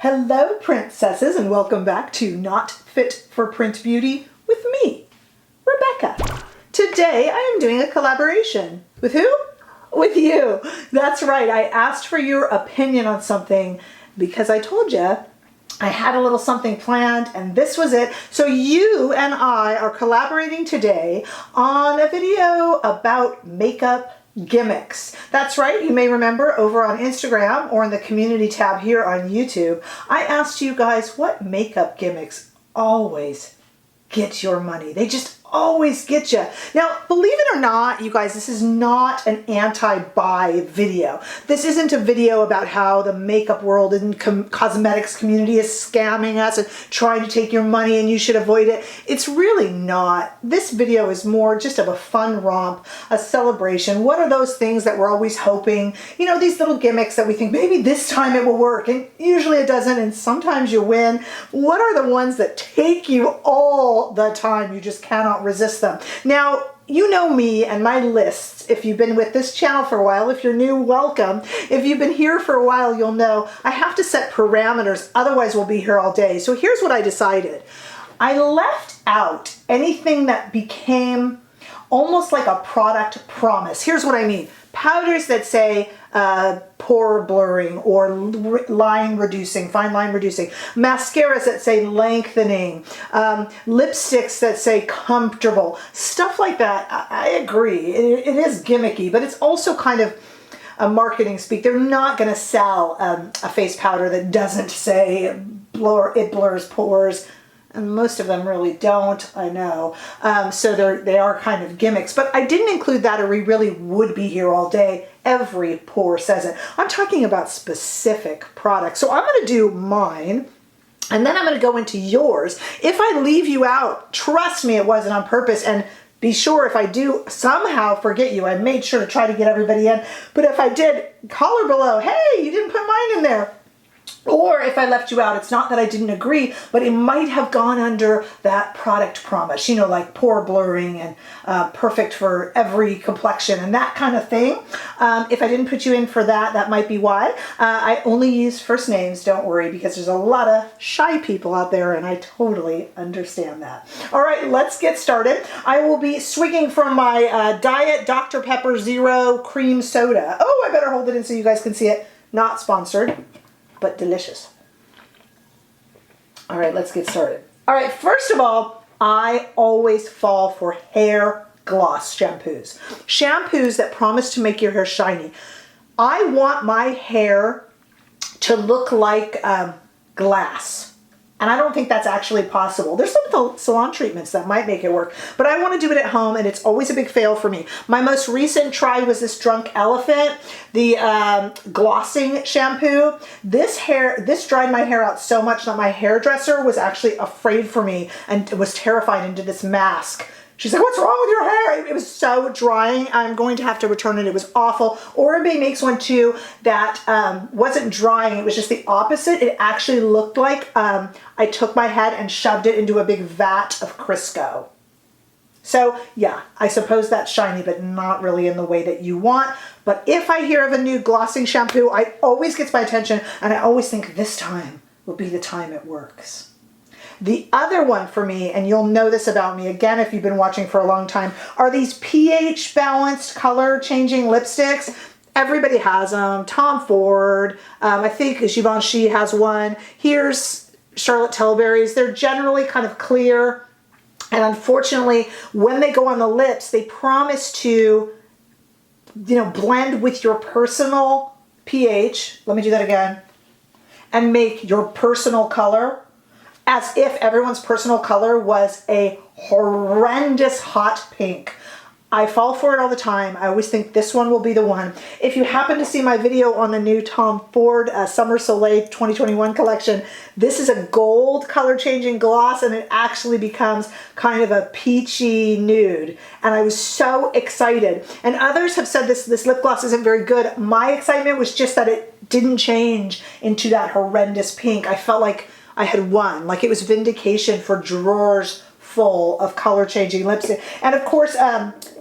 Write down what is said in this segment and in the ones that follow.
Hello, princesses, and welcome back to Not Fit for Print Beauty with me, Rebecca. Today I am doing a collaboration. With who? With you. That's right. I asked for your opinion on something because I told you I had a little something planned and this was it. So you and I are collaborating today on a video about makeup gimmicks. That's right. You may remember over on Instagram or in the community tab here on YouTube, I asked you guys what makeup gimmicks always get your money. They just always get you. Now, believe it or not, you guys, this is not an anti-buy video. This isn't a video about how the makeup world and cosmetics community is scamming us and trying to take your money and you should avoid it. It's really not. This video is more just of a fun romp, a celebration. What are those things that we're always hoping? You know, these little gimmicks that we think maybe this time it will work, and usually it doesn't, and sometimes you win. What are the ones that take you all the time? You just cannot resist them. Now, you know me and my lists. If you've been with this channel for a while, if you're new, welcome. If you've been here for a while, you'll know I have to set parameters, otherwise we'll be here all day. So here's what I decided. I left out anything that became almost like a product promise. Here's what I mean. Powders that say pore blurring or line reducing, fine line reducing, mascaras that say lengthening, lipsticks that say comfortable, stuff like that. I agree, it is gimmicky, but it's also kind of a marketing speak. They're not going to sell a face powder that doesn't say it blurs pores. And most of them really don't, I know. So they are kind of gimmicks. But I didn't include that or we really would be here all day. Every pore says it. I'm talking about specific products. So I'm going to do mine. And then I'm going to go into yours. If I leave you out, trust me, it wasn't on purpose. And be sure if I do somehow forget you, I made sure to try to get everybody in. But if I did, holler below, hey, you didn't put mine in there. Or if I left you out, it's not that I didn't agree, but it might have gone under that product promise, you know, like pore blurring and perfect for every complexion and that kind of thing. If I didn't put you in for that, that might be why. I only use first names, don't worry, because there's a lot of shy people out there and I totally understand that. All right, let's get started. I will be swigging from my Diet Dr. Pepper Zero Cream Soda. Oh, I better hold it in so you guys can see it. Not sponsored, but delicious. All right, let's get started. All right, first of all, I always fall for hair gloss shampoos. Shampoos that promise to make your hair shiny. I want my hair to look like glass. And I don't think that's actually possible. There's some salon treatments that might make it work, but I want to do it at home and it's always a big fail for me. My most recent try was this Drunk Elephant, the glossing shampoo. This dried my hair out so much that my hairdresser was actually afraid for me and was terrified and did this mask. She's like, what's wrong with your hair? It was so drying. I'm going to have to return it. It was awful. Oribe makes one too that wasn't drying. It was just the opposite. It actually looked like I took my head and shoved it into a big vat of Crisco. So yeah, I suppose that's shiny, but not really in the way that you want. But if I hear of a new glossing shampoo, it always gets my attention and I always think this time will be the time it works. The other one for me, and you'll know this about me, again, if you've been watching for a long time, are these pH balanced color changing lipsticks. Everybody has them. Tom Ford, I think Givenchy has one. Here's Charlotte Tilbury's. They're generally kind of clear. And unfortunately, when they go on the lips, they promise to, you know, blend with your personal pH. Let me do that again. And make your personal color. As if everyone's personal color was a horrendous hot pink. I fall for it all the time. I always think this one will be the one. If you happen to see my video on the new Tom Ford Summer Soleil 2021 collection, this is a gold color changing gloss and it actually becomes kind of a peachy nude. And I was so excited. And others have said this lip gloss isn't very good. My excitement was just that it didn't change into that horrendous pink. I felt like I had won, like it was vindication for drawers full of color changing lipstick. And of course,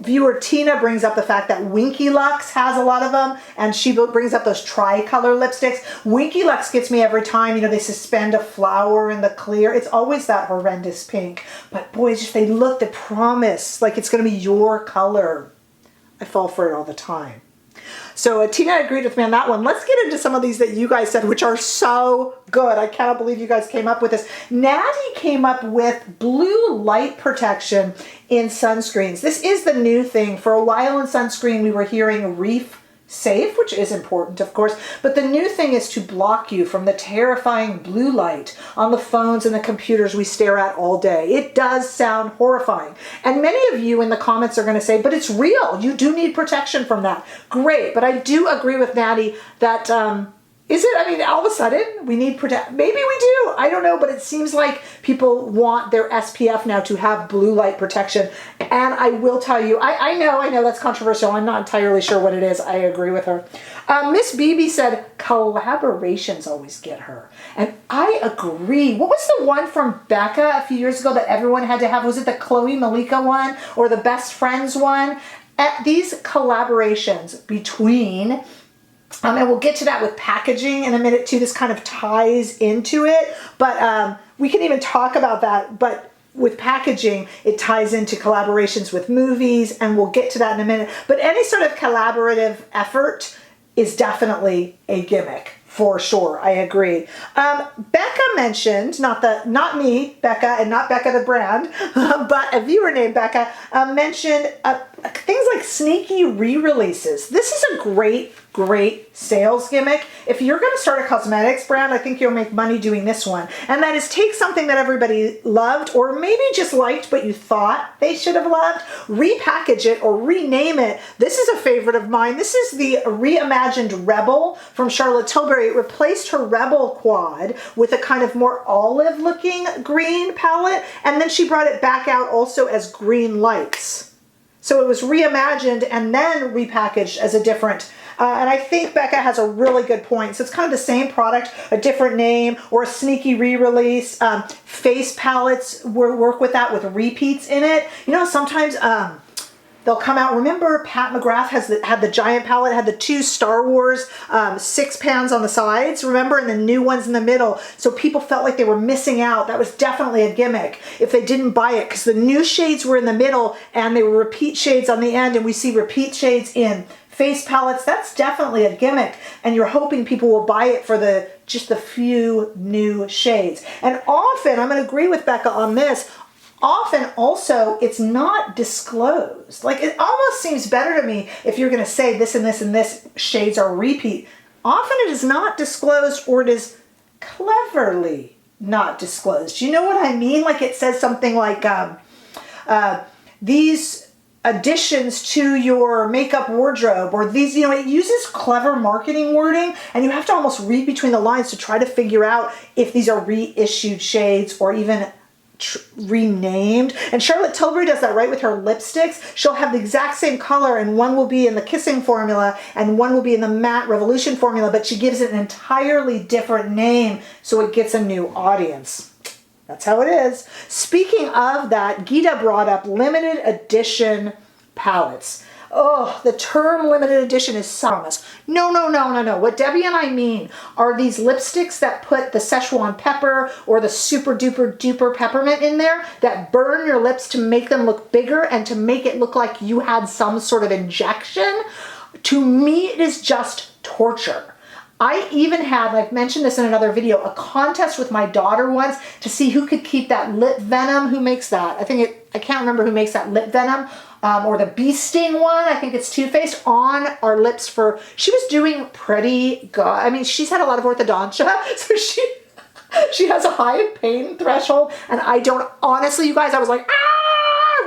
viewer Tina brings up the fact that Winky Lux has a lot of them, and she brings up those tricolor lipsticks. Winky Lux gets me every time. You know, they suspend a flower in the clear. It's always that horrendous pink. But boys, if they look, they promise like it's going to be your color. I fall for it all the time. So Tina agreed with me on that one. Let's get into some of these that you guys said, which are so good. I cannot believe you guys came up with this. Natty came up with blue light protection in sunscreens. This is the new thing. For a while in sunscreen, we were hearing reef safe, which is important, of course, but the new thing is to block you from the terrifying blue light on the phones and the computers we stare at all day. It does sound horrifying. And many of you in the comments are going to say, but it's real. You do need protection from that. Great. But I do agree with Natty that, is it? I mean, all of a sudden we need protection. Maybe we do. I don't know, but it seems like people want their SPF now to have blue light protection. And I will tell you, I know that's controversial. I'm not entirely sure what it is. I agree with her. Miss BB said collaborations always get her. And I agree. What was the one from Becca a few years ago that everyone had to have? Was it the Chloe Malika one or the Best Friends one? At these collaborations between... and we'll get to that with packaging in a minute too. This kind of ties into it, but we can even talk about that. But with packaging, it ties into collaborations with movies, and we'll get to that in a minute. But any sort of collaborative effort is definitely a gimmick. For sure, I agree. Becca mentioned, not me, Becca, and not Becca the brand, but a viewer named Becca mentioned things like sneaky re-releases. This is a great sales gimmick. If you're going to start a cosmetics brand, I think you'll make money doing this one. And that is take something that everybody loved or maybe just liked, but you thought they should have loved, repackage it or rename it. This is a favorite of mine. This is the reimagined Rebel from Charlotte Tilbury. It replaced her Rebel quad with a kind of more olive looking green palette. And then she brought it back out also as green lights. So it was reimagined and then repackaged as a different and I think Becca has a really good point. So it's kind of the same product, a different name, or a sneaky re-release. Face palettes work with that with repeats in it. You know, sometimes they'll come out. Remember Pat McGrath had the giant palette, had the 2 Star Wars 6 pans on the sides, remember, and the new ones in the middle. So people felt like they were missing out. That was definitely a gimmick if they didn't buy it, because the new shades were in the middle and they were repeat shades on the end, and we see repeat shades in face palettes. That's definitely a gimmick, and you're hoping people will buy it for just the few new shades. And often, I'm going to agree with Becca on this, often also it's not disclosed. Like, it almost seems better to me if you're going to say this and this and this shades are repeat. Often it is not disclosed, or it is cleverly not disclosed. You know what I mean? Like, it says something like these additions to your makeup wardrobe, or these, you know, it uses clever marketing wording, and you have to almost read between the lines to try to figure out if these are reissued shades or even renamed. And Charlotte Tilbury does that right with her lipsticks. She'll have the exact same color, and one will be in the Kissing formula and one will be in the Matte Revolution formula, but she gives it an entirely different name so it gets a new audience. That's how it is. Speaking of that, Gita brought up limited edition palettes. Oh, the term limited edition is synonymous. No. What Debbie and I mean are these lipsticks that put the Szechuan pepper or the super duper duper peppermint in there that burn your lips to make them look bigger and to make it look like you had some sort of injection. To me, it is just torture. I even had, I've mentioned this in another video, a contest with my daughter once to see who could keep that lip venom. Who makes that? I can't remember who makes that lip venom. Or the bee sting one, I think it's Too Faced, on our lips for, she was doing pretty good. I mean, she's had a lot of orthodontia, so she has a high pain threshold, and I don't, honestly, you guys, I was like,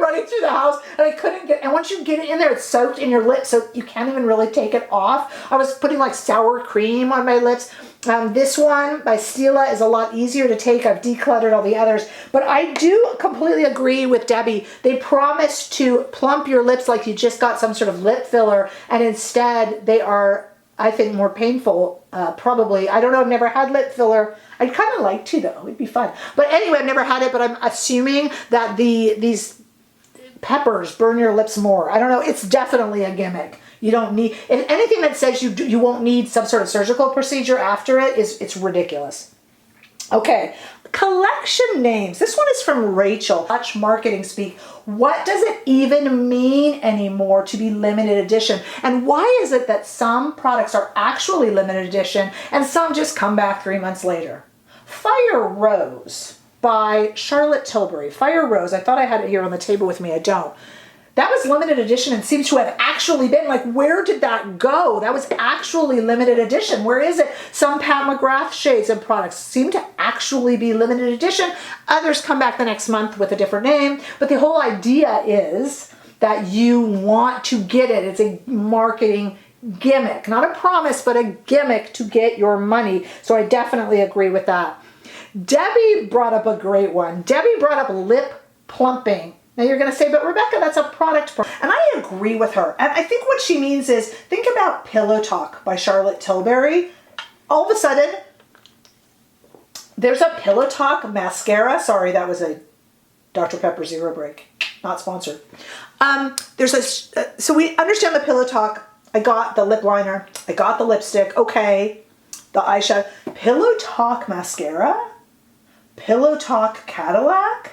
running through the house, and I couldn't get, and once you get it in there, it's soaked in your lips, so you can't even really take it off. I was putting like sour cream on my lips. This one by Stila is a lot easier to take. I've decluttered all the others, but I do completely agree with Debbie. They promise to plump your lips like you just got some sort of lip filler, and instead they are I think, more painful, probably. I don't know, I've never had lip filler. I'd kind of like to, though. It'd be fun. But anyway, I've never had it, but I'm assuming that these peppers burn your lips more. I don't know. It's definitely a gimmick. You don't need, anything that says you won't need some sort of surgical procedure after it it's ridiculous. Okay, collection names. This one is from Rachel. Much marketing speak. What does it even mean anymore to be limited edition? And why is it that some products are actually limited edition and some just come back 3 months later? Fire Rose by Charlotte Tilbury. Fire Rose. I thought I had it here on the table with me. I don't. That was limited edition and seems to have actually been, like, where did that go? That was actually limited edition. Where is it? Some Pat McGrath shades and products seem to actually be limited edition. Others come back the next month with a different name. But the whole idea is that you want to get it. It's a marketing gimmick. Not a promise, but a gimmick to get your money. So I definitely agree with that. Debbie brought up a great one. Debbie brought up lip plumping. Now you're going to say, but Rebecca, that's a product. And I agree with her. And I think what she means is, think about Pillow Talk by Charlotte Tilbury. All of a sudden, there's a Pillow Talk mascara. Sorry, that was a Dr. Pepper Zero Break. Not sponsored. So we understand the Pillow Talk. I got the lip liner. I got the lipstick. Okay. The eyeshadow. Pillow Talk mascara. Pillow Talk Cadillac.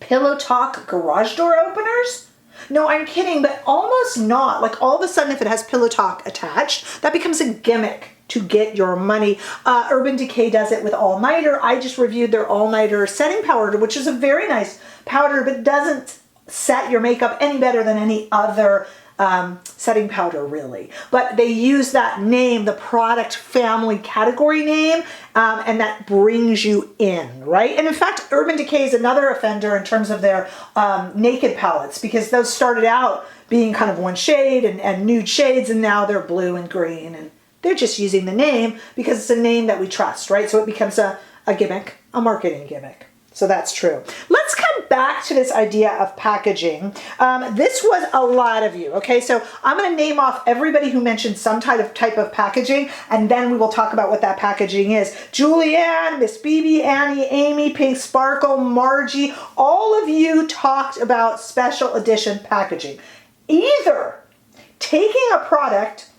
Pillow Talk garage door openers? No, I'm kidding, but almost not. Like, all of a sudden, if it has Pillow Talk attached, that becomes a gimmick to get your money. Urban Decay does it with All Nighter. I just reviewed their All Nighter setting powder, which is a very nice powder, but doesn't set your makeup any better than any other setting powder, really. But they use that name, the product family category name, and that brings you in, right? And in fact, Urban Decay is another offender in terms of their naked palettes, because those started out being kind of one shade and nude shades, and now they're blue and green, and they're just using the name because it's a name that we trust, right? So it becomes a gimmick, a marketing gimmick. So that's true. Let's come back to this idea of packaging. This was a lot of you, okay? So I'm gonna name off everybody who mentioned some type of packaging, and then we will talk about what that packaging is. Julianne, Miss BB, Annie, Amy, Pink Sparkle, Margie, all of you talked about special edition packaging. Either taking a product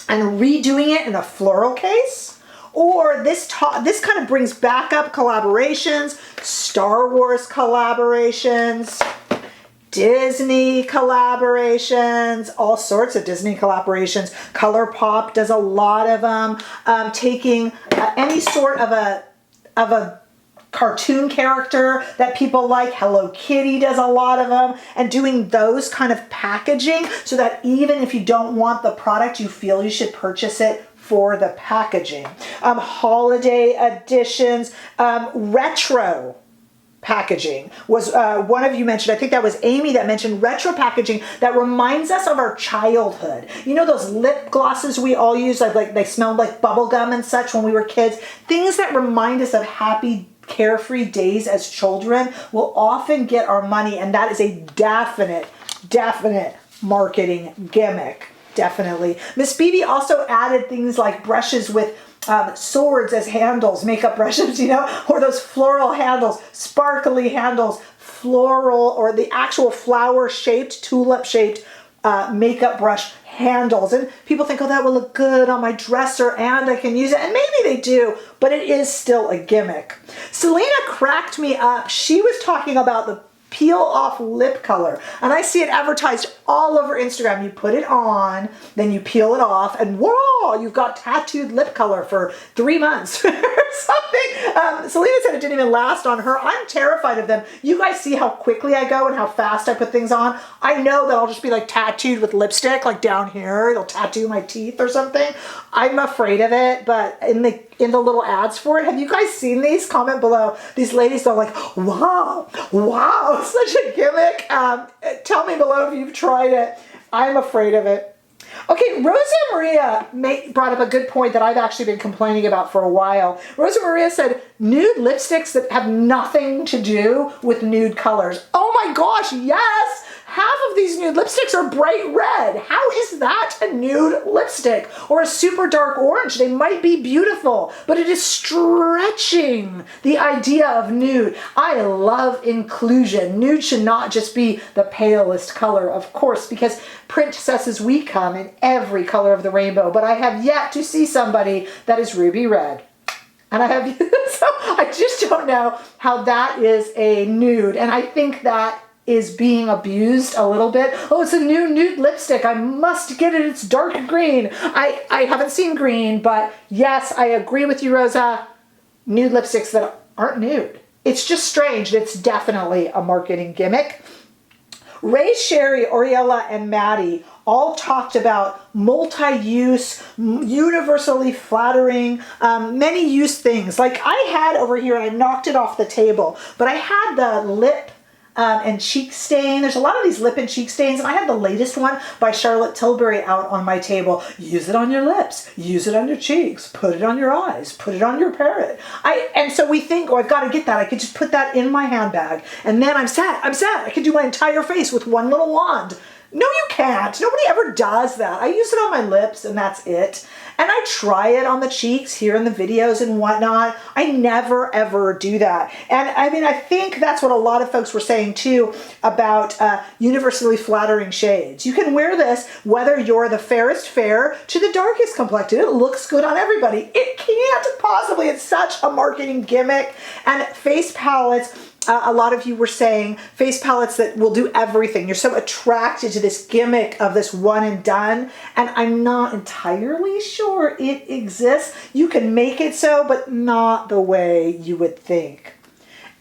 and redoing it in a floral case, or this kind of brings back up collaborations, Star Wars collaborations, Disney collaborations, all sorts of Disney collaborations. ColourPop does a lot of them. Taking any sort of a cartoon character that people like, Hello Kitty does a lot of them, and doing those kind of packaging so that even if you don't want the product, you feel you should purchase it for the packaging. Holiday editions, retro packaging was one of you mentioned. I think that was Amy that mentioned retro packaging that reminds us of our childhood. You know those lip glosses we all use, like they smelled like bubble gum and such when we were kids? Things that remind us of happy, carefree days as children will often get our money, and that is a definite marketing gimmick. Definitely. Miss BB also added things like brushes with swords as handles, makeup brushes, you know, or those floral handles, sparkly handles, floral, or the actual flower-shaped, tulip-shaped makeup brush handles. And people think, oh, that will look good on my dresser and I can use it. And maybe they do, but it is still a gimmick. Selena cracked me up. She was talking about the peel off lip color, and I see it advertised all over Instagram. You put it on, then you peel it off, and whoa, you've got tattooed lip color for 3 months or something. Selena said it didn't even last on her. I'm terrified of them. You guys see how quickly I go and how fast I put things on. I know that I'll just be like tattooed with lipstick, like down here. It'll tattoo my teeth or something. I'm afraid of it, but in the little ads for it, have you guys seen these? Comment below. These ladies are like, wow, such a gimmick. Tell me below if you've tried it. I'm afraid of it. Okay, Rosa Maria brought up a good point that I've actually been complaining about for a while. Rosa Maria said, nude lipsticks that have nothing to do with nude colors. Oh my gosh, yes! half of these nude lipsticks are bright red. How is that a nude lipstick? Or a super dark orange? They might be beautiful, but it is stretching the idea of nude. I love inclusion. Nude should not just be the palest color, of course, because princesses, we come in every color of the rainbow, but I have yet to see somebody that is ruby red. And I have, so I just don't know how that is a nude. And I think that is being abused a little bit. Oh, it's a new nude lipstick. I must get it. It's dark green. I haven't seen green, but yes, I agree with you, Rosa. Nude lipsticks that aren't nude. It's just strange. It's definitely a marketing gimmick. Ray, Sherry, Oriella, and Maddie all talked about multi-use, universally flattering, many use things. Like I had over here, and I knocked it off the table, but I had the lip and cheek stain. There's a lot of these lip and cheek stains, and I had the latest one by Charlotte Tilbury out on my table. Use it on your lips, use it on your cheeks, put it on your eyes, put it on your parrot. And so we think, oh, I've got to get that. I could just put that in my handbag, and then I'm set. I could do my entire face with one little wand. No, you can't. Nobody ever does that. I use it on my lips and that's it. And I try it on the cheeks here in the videos and whatnot. I never, ever do that. And I mean, I think that's what a lot of folks were saying too about universally flattering shades. You can wear this whether you're the fairest fair to the darkest complected. It looks good on everybody. It can't possibly. It's such a marketing gimmick. And face palettes, a lot of you were saying face palettes that will do everything. You're so attracted to this gimmick of this one and done, and I'm not entirely sure it exists. You can make it so, but not the way you would think.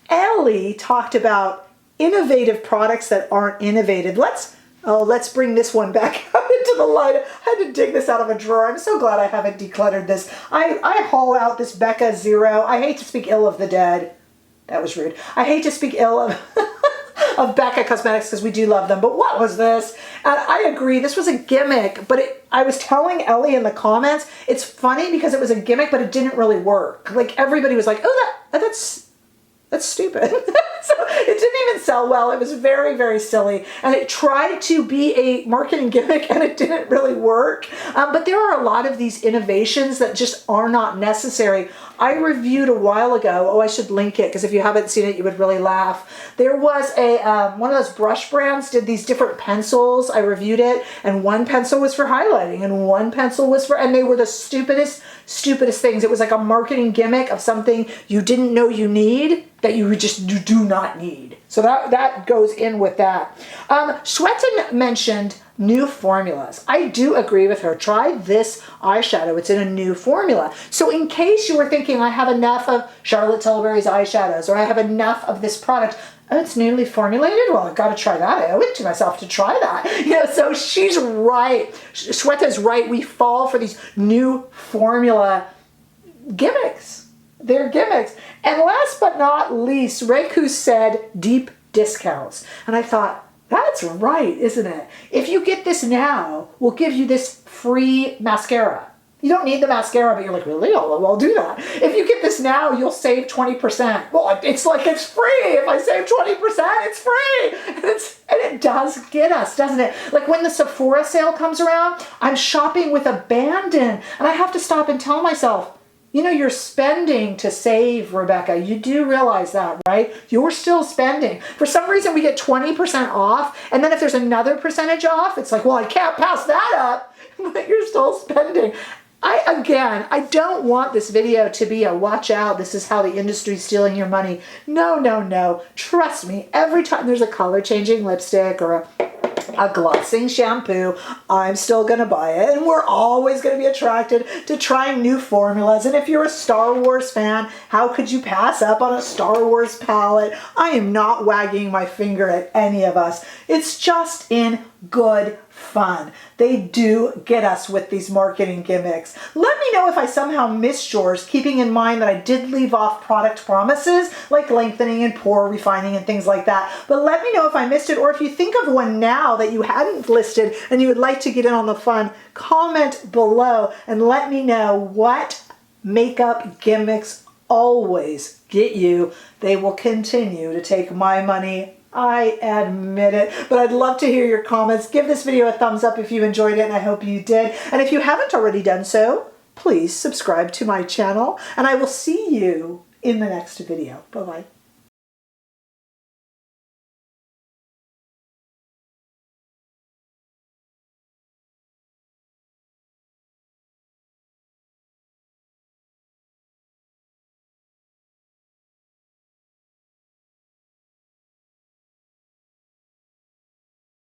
Ellie talked about innovative products that aren't innovative. Let's bring this one back out into the light. I had to dig this out of a drawer. I'm so glad I haven't decluttered this. I haul out this Becca Zero. I hate to speak ill of the dead. That was rude. I hate to speak ill of, of Becca Cosmetics because we do love them, but what was this? And I agree, this was a gimmick, but I was telling Ellie in the comments, it's funny because it was a gimmick, but it didn't really work. Like everybody was like, oh, that's stupid. So it didn't even sell well. It was very, very silly. And it tried to be a marketing gimmick and it didn't really work. But there are a lot of these innovations that just are not necessary. I reviewed a while ago, oh, I should link it because if you haven't seen it, you would really laugh. There was a, one of those brush brands did these different pencils. I reviewed it, and one pencil was for highlighting and one pencil was for, and they were the stupidest things. It was like a marketing gimmick of something you didn't know you need that you do not need. So that goes in with that. Shwetan mentioned new formulas. I do agree with her. Try this eyeshadow. It's in a new formula. So in case you were thinking, I have enough of Charlotte Tilbury's eyeshadows, or I have enough of this product, oh, it's newly formulated? Well, I've got to try that. I owe it to myself to try that. You know, so she's right. Shweta's right. We fall for these new formula gimmicks. They're gimmicks. And last but not least, Reiku said deep discounts. And I thought, that's right, isn't it? If you get this now, we'll give you this free mascara. You don't need the mascara, but you're like, really? I'll do that. If you get this now, you'll save 20%. Well, it's like it's free. If I save 20%, it's free. And it does get us, doesn't it? Like when the Sephora sale comes around, I'm shopping with abandon. And I have to stop and tell myself, you know, you're spending to save, Rebecca. You do realize that, right? You're still spending. For some reason, we get 20% off. And then if there's another percentage off, it's like, well, I can't pass that up. But you're still spending. I don't want this video to be a watch out, this is how the industry's stealing your money. No, no, no. Trust me, every time there's a color changing lipstick or a glossing shampoo, I'm still going to buy it. And we're always going to be attracted to trying new formulas. And if you're a Star Wars fan, how could you pass up on a Star Wars palette? I am not wagging my finger at any of us. It's just in good fun. They do get us with these marketing gimmicks. Let me know if I somehow missed yours, keeping in mind that I did leave off product promises like lengthening and pore refining and things like that. But let me know if I missed it, or if you think of one now that you hadn't listed and you would like to get in on the fun, comment below and let me know what makeup gimmicks always get you. They will continue to take my money I admit it, but I'd love to hear your comments. Give this video a thumbs up if you enjoyed it, and I hope you did. And if you haven't already done so, please subscribe to my channel, and I will see you in the next video. Bye-bye.